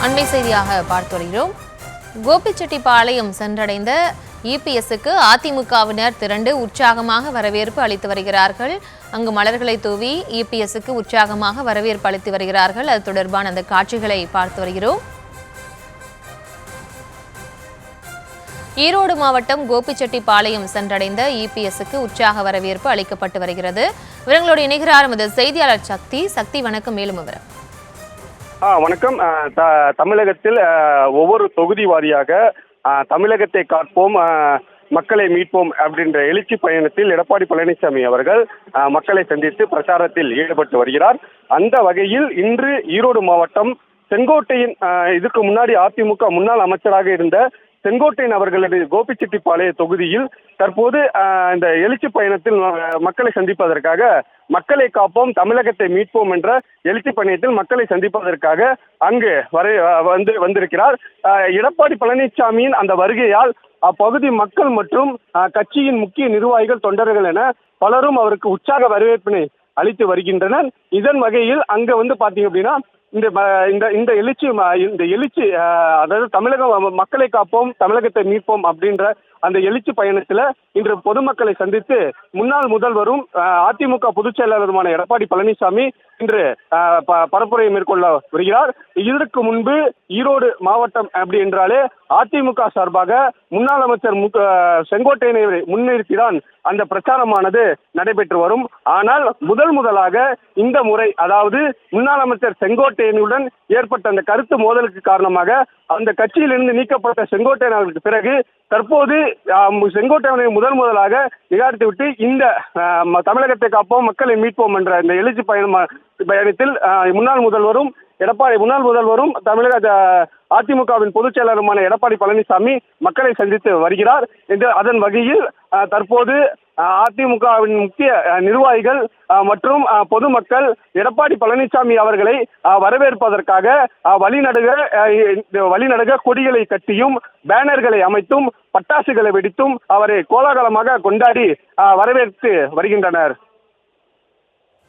அண்மை செய்தியாக பார்த்து வருகிறோம். கோபிச்செட்டிப்பாளையம் சென்றடைந்த இபிஎஸ்க்கு அதிமுகவினர் திரண்டு உற்சாகமாக வரவேற்பு அளித்து வருகிறார்கள். அங்கு மலர்களை தூவி இபிஎஸ்க்கு உற்சாகமாக வரவேற்பு அளித்து வருகிறார்கள். அது தொடர்பான அந்த காட்சிகளை பார்த்து வருகிறோம். ஈரோடு மாவட்டம் கோபிச்செட்டிப்பாளையம் சென்றடைந்த இபிஎஸ்க்கு உற்சாக வரவேற்பு அளிக்கப்பட்டு வருகிறது. இவர்களோடு இணைகிறார் எமது செய்தியாளர் சக்தி. வணக்கம். மேலும் விவரம். வணக்கம். தமிழகத்தில் ஒவ்வொரு தொகுதி வாரியாக தமிழகத்தை காப்போம் மக்களை மீட்போம் அப்படின்ற எழுச்சி பயணத்தில் எடப்பாடி பழனிசாமி அவர்கள் மக்களை சந்தித்து பிரச்சாரத்தில் ஈடுபட்டு வருகிறார். அந்த வகையில் இன்று ஈரோடு மாவட்டம் செங்கோட்டையின் இதுக்கு முன்னாடி அதிமுக முன்னாள் அமைச்சராக இருந்த செங்கோட்டையன் அவர்களது கோபிச்செட்டிப்பாளைய தொகுதியில் தற்போது இந்த எழுச்சி பயணத்தில் மக்களை சந்திப்பதற்காக மக்களை காப்போம் தமிழகத்தை மீட்போம் என்ற எழுச்சி பயணத்தில் மக்களை சந்திப்பதற்காக அங்கு வந்திருக்கிறார். எடப்பாடி பழனிசாமியின் அந்த வருகையால் அப்பகுதி மக்கள் மற்றும் கட்சியின் முக்கிய நிர்வாகிகள் தொண்டர்கள் என பலரும் அவருக்கு உற்சாக வரவேற்பினை அளித்து வருகின்றனர். இதன் வகையில் அங்க பாத்தீங்க அப்படின்னா இந்த எழுச்சி அதாவது தமிழகம் மக்களை காப்போம் தமிழகத்தை மீட்போம் அப்படின்ற அந்த எழுச்சி பயணத்துல இன்று பொதுமக்களை சந்தித்து முன்னாள் முதல்வரும் அதிமுக பொதுச் செயலாளருமான எடப்பாடி பழனிசாமி இன்று பரப்புரை மேற்கொள்ள வருகிறார். இதற்கு முன்பு ஈரோடு மாவட்டம் அப்படி என்றாலே அதிமுக சார்பாக முன்னாள் அமைச்சர் செங்கோட்டையனை முன்னிறுத்திதான் அந்த பிரச்சாரமானது நடைபெற்று வரும். ஆனால் முதலாக இந்த முறை அதாவது முன்னாள் அமைச்சர் செங்கோட்டையனுடன் ஏற்பட்ட அந்த கருத்து மோதலுக்கு காரணமாக அந்த கட்சியிலிருந்து நீக்கப்பட்ட செங்கோட்டையன் அவர்களுக்கு பிறகு தற்போது செங்கோட்டையனை முதலாக நிராகரித்துவிட்டு இந்த தமிழகத்தை காப்போம் மக்களை மீட்போம் என்ற இந்த எழுச்சி பயணத்தில் முன்னாள் முதல்வரும் தமிழக அதிமுகவின் பொதுச் செயலாளருமான எடப்பாடி பழனிசாமி மக்களை சந்தித்து வருகிறார். அதன் வகையில் தற்போது அதிமுகவின் முக்கிய நிர்வாகிகள் மற்றும் பொதுமக்கள் எடப்பாடி பழனிசாமி அவர்களை வரவேற்பதற்காக வழிநடுக கொடிகளை கட்டியும் பேனர்களை அமைத்தும் பட்டாசுகளை வெடித்தும் அவரை கோலாகலமாக கொண்டாடி வரவேற்று வருகின்றனர்.